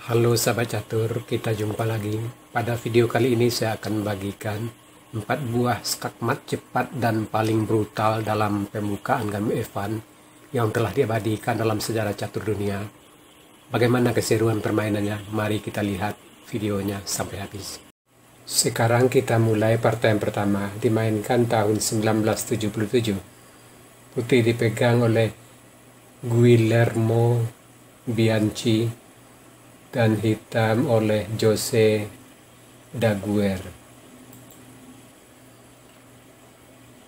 Halo sahabat catur, kita jumpa lagi. Pada video kali ini saya akan bagikan 4 buah skakmat cepat dan paling brutal dalam pembukaan Gambit Evan yang telah diabadikan dalam sejarah catur dunia. Bagaimana keseruan permainannya? Mari kita lihat videonya sampai habis. Sekarang kita mulai partai yang pertama, dimainkan tahun 1977. Putih dipegang oleh Guillermo Bianchi dan hitam oleh Jose Daguerre.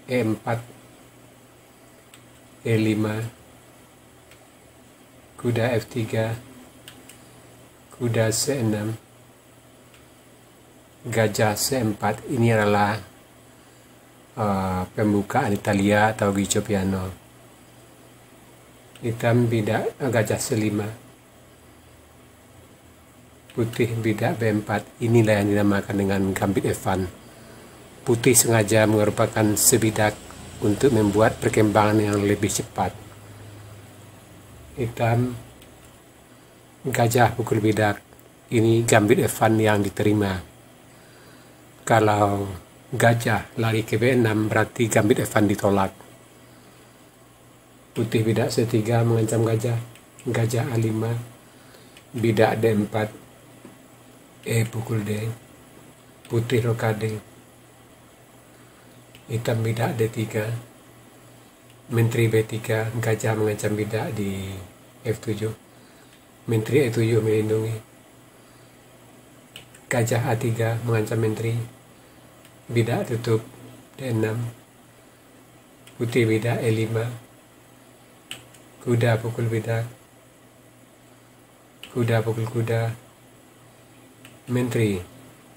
E4, E5, kuda F3, kuda C6, gajah C4. Ini adalah pembukaan Italia atau Guido Piano. Hitam bidak gajah C5, putih bidak B4. Inilah yang dinamakan dengan Gambit Evan. Putih sengaja merupakan sebidak untuk membuat perkembangan yang lebih cepat. Hitam gajah pukul bidak. Ini Gambit Evan yang diterima. Kalau gajah lari ke B6 berarti Gambit Evan ditolak. Putih bidak C3 mengancam gajah. Gajah A5, bidak D4, E pukul D, putih rokade. Hitam bidak D3, menteri B3, gajah mengancam bidak di F7, menteri E7 melindungi. Gajah A3 mengancam menteri, bidak tutup D6, putih bidak E5, kuda pukul bidak, kuda pukul kuda, menteri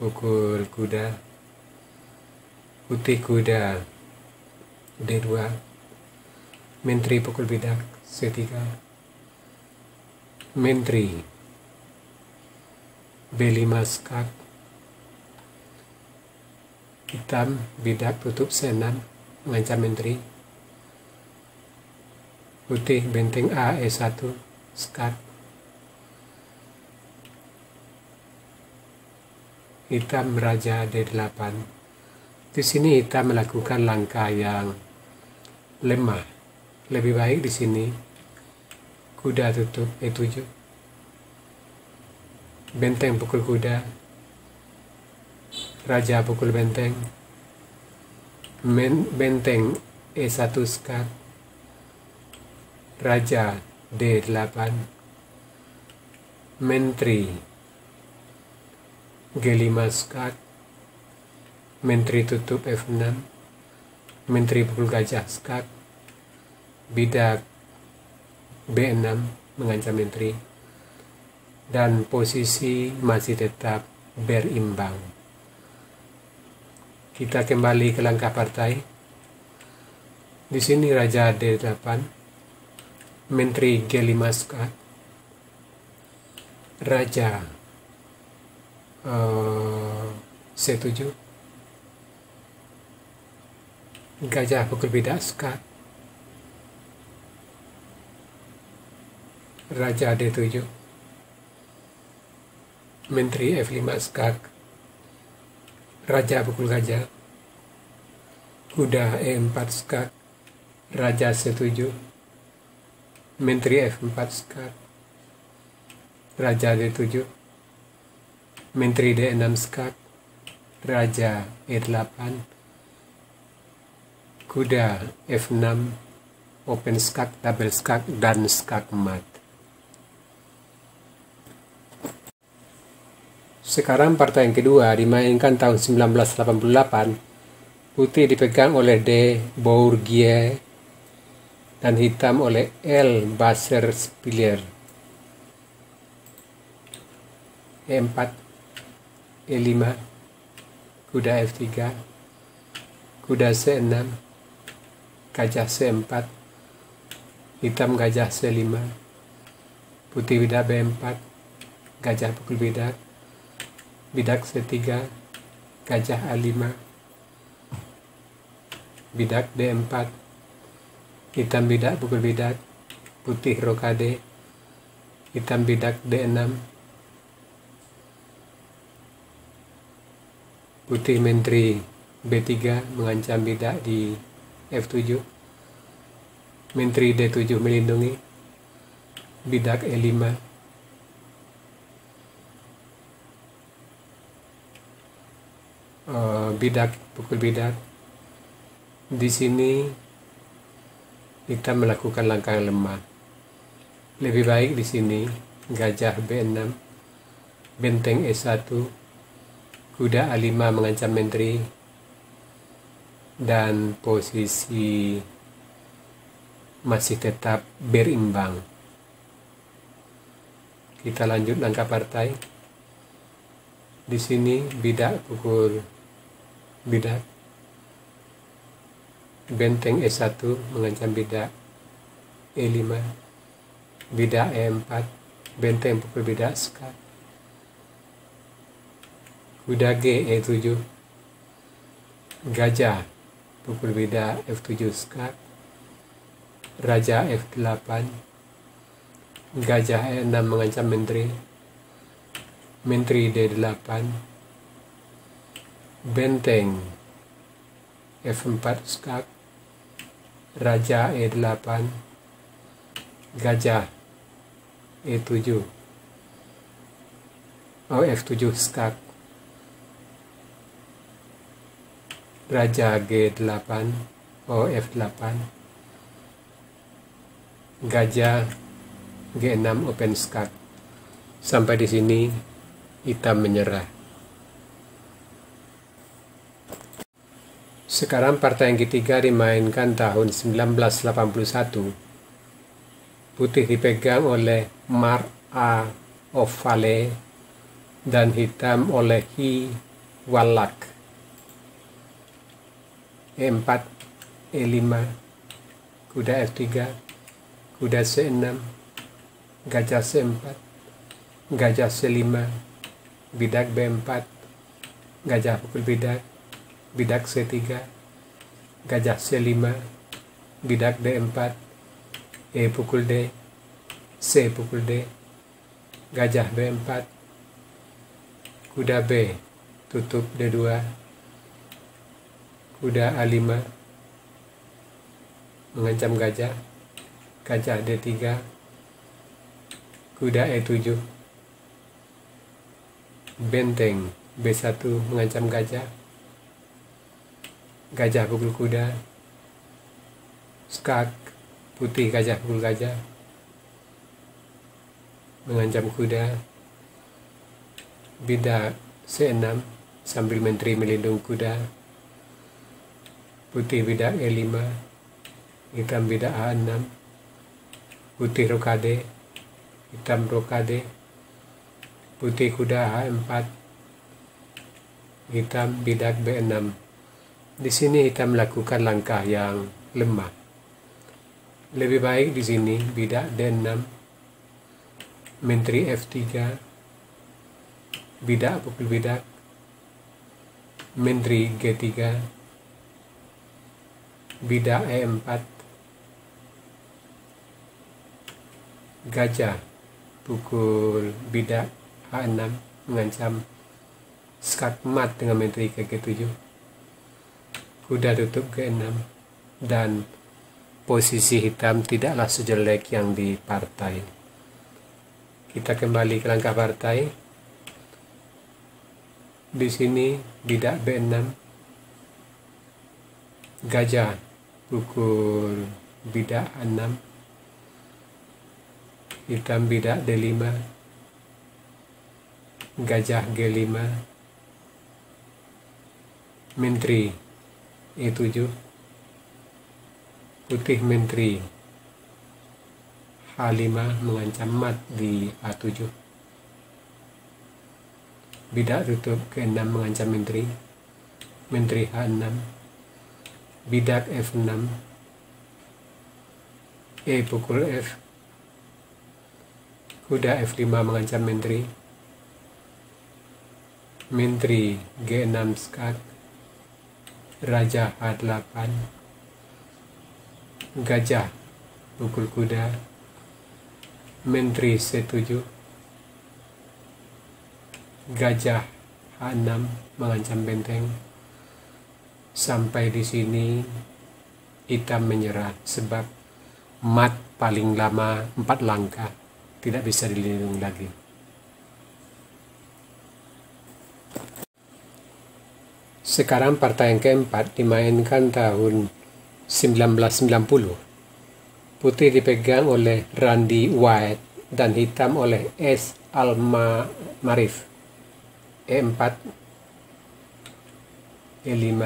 pukul kuda, putih kuda D2, menteri pukul bidak C3, menteri B5 skak, hitam bidak tutup C6 mengancam menteri, putih benteng A E1 skak, hitam raja D8. Di sini hitam melakukan langkah yang lemah. Lebih baik di sini kuda tutup E7, benteng pukul kuda, raja pukul benteng, benteng E1 skak, raja D8, menteri G5 skak, menteri tutup F6, menteri pukul gajah skak, bidak B6 mengancam menteri, dan posisi masih tetap berimbang. Kita kembali ke langkah partai. Di sini raja D8, menteri G5 skak, raja C7, gajah pukul bidak skak, raja D7, menteri F5 skak, raja pukul gajah, kuda E4 skak, raja C7, menteri F4 skak, raja D7, menteri D6 skak, raja E8, kuda F6, open skak, double skak, dan skak mat. Sekarang partai yang kedua dimainkan tahun 1988. Putih dipegang oleh D. Bourguier dan hitam oleh L. Basser-Spiller. E4, E5, kuda F3, kuda C6, gajah C4, hitam gajah C5, putih bidak B4, gajah pukul bidak, bidak C3, gajah A5, bidak D4, hitam bidak pukul bidak, putih rokade, hitam bidak D6, Putih menteri B3 mengancam bidak di F7. Menteri D7 melindungi. Bidak E5. Bidak pukul bidak. Di sini kita melakukan langkah yang lemah. Lebih baik di sini gajah B6, benteng E1, kuda A5 mengancam menteri, dan posisi masih tetap berimbang. Kita lanjut langkah partai. Di sini bidak pukul bidak, benteng E1 mengancam bidak E5, bidak E4, benteng pukul bidak skak, kuda G E7, gajah pukul bidak F7 skak, raja F8, gajah E6 mengancam menteri, menteri D8, benteng F4 skak, raja E8, gajah E7, F7 skak, raja G8, F8, gajah G6 open skak. Sampai di sini hitam menyerah. Sekarang partai yang ketiga dimainkan tahun 1981. Putih dipegang oleh Mark A. Ovale dan hitam oleh Hi Wallach. E4, E5, kuda F3, kuda C6, gajah C4, gajah C5, bidak B4, gajah pukul bidak, bidak C3, gajah C5, bidak D4, E pukul D, C pukul D, gajah B4, kuda B tutup D2, kuda A5 mengancam gajah, gajah D3, kuda E7, benteng B1 mengancam gajah, gajah pukul kuda, skak, putih gajah pukul gajah, mengancam kuda, bidak C6 sambil menteri melindungi kuda, putih bidak E5, hitam bidak A6, putih rokade, hitam rokade, putih kuda A4, hitam bidak B6. Di sini hitam melakukan langkah yang lemah. Lebih baik di sini bidak D6, menteri F3, bidak pukul bidak, menteri G3, bidak E4, gajah pukul bidak A6 mengancam skak mat dengan menteri ke G7, kuda tutup G6, dan posisi hitam tidaklah sejelek yang di partai. Kita kembali ke langkah partai. Di sini bidak B6, gajah pukul bidak A6, hitam bidak D5, gajah G5, menteri E7, putih menteri H5 mengancam mat di A7, bidak tutup G6 mengancam menteri, menteri H6, bidak F6, E pukul F, kuda F5 mengancam menteri, menteri G6 skak, raja H8, gajah pukul kuda, menteri C7, gajah H6 mengancam benteng. Sampai di sini hitam menyerah sebab mat paling lama 4 langkah, tidak bisa dilindungi lagi. Sekarang partai yang keempat dimainkan tahun 1990. Putih dipegang oleh Randy White dan hitam oleh S. Al-Marif. E4, E5,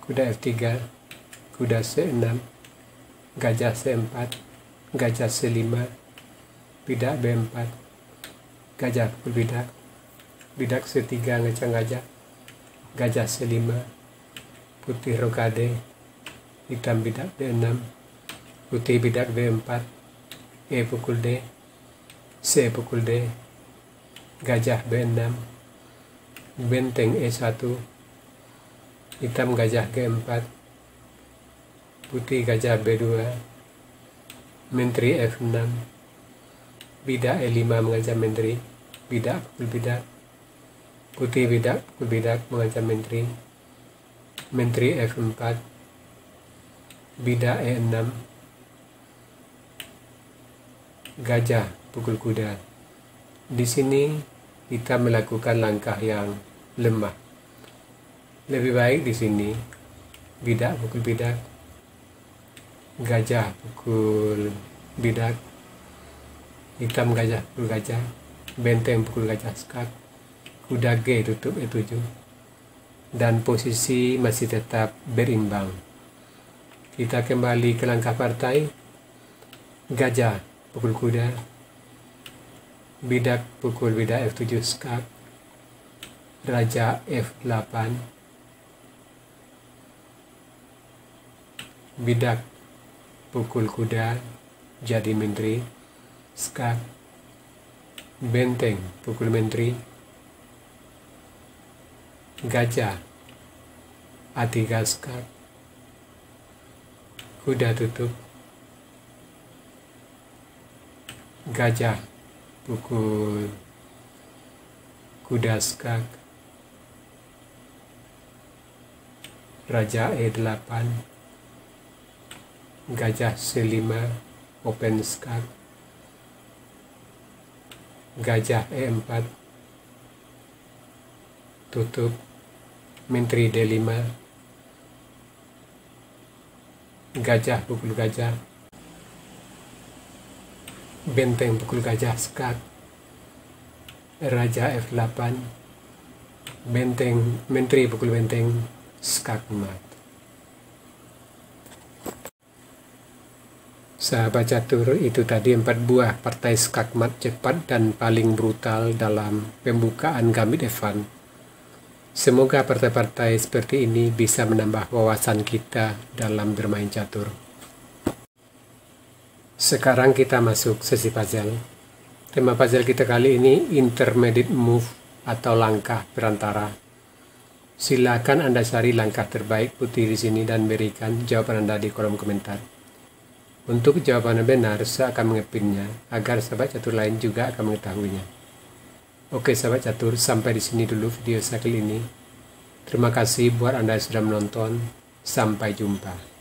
kuda F3, kuda C6, gajah C4, gajah C5, bidak B4, gajah pukul bidak, bidak C3 ngecang gajah, gajah C5, putih rokade, hitam bidak D6, putih bidak B4, E pukul D, C pukul D, gajah B6, benteng E1, hitam gajah G4, putih gajah B2, menteri F6, bidak E5 mengancam menteri, bidak pukul bidak, putih bidak pukul bidak mengancam menteri, menteri F4, bidak E6, gajah pukul kuda. Di sini kita melakukan langkah yang lemah. Lebih baik di sini bidak pukul bidak, gajah pukul bidak, hitam gajah pukul gajah, benteng pukul gajah skak, kuda G tutup E7, dan posisi masih tetap berimbang. Kita kembali ke langkah partai, gajah pukul kuda, bidak pukul bidak F7 skak, raja F8, bidak pukul kuda jadi menteri, skak, benteng pukul menteri, gajah A3 skak, kuda tutup, gajah pukul kuda skak, raja E8, gajah C5 open skak, gajah E4 tutup, menteri D5, gajah pukul gajah, benteng pukul gajah skak, raja F8, benteng menteri pukul benteng skak mat. Sahabat catur, itu tadi 4 buah partai skakmat cepat dan paling brutal dalam pembukaan Gambit Evan. Semoga partai-partai seperti ini bisa menambah wawasan kita dalam bermain catur. Sekarang kita masuk sesi puzzle. Tema puzzle kita kali ini intermediate move atau langkah perantara. Silakan Anda cari langkah terbaik putih di sini dan berikan jawaban Anda di kolom komentar. Untuk jawaban benar, saya akan mengepinnya agar sahabat catur lain juga akan mengetahuinya. Oke sahabat catur, sampai di sini dulu video saya kali ini. Terima kasih buat Anda yang sudah menonton. Sampai jumpa.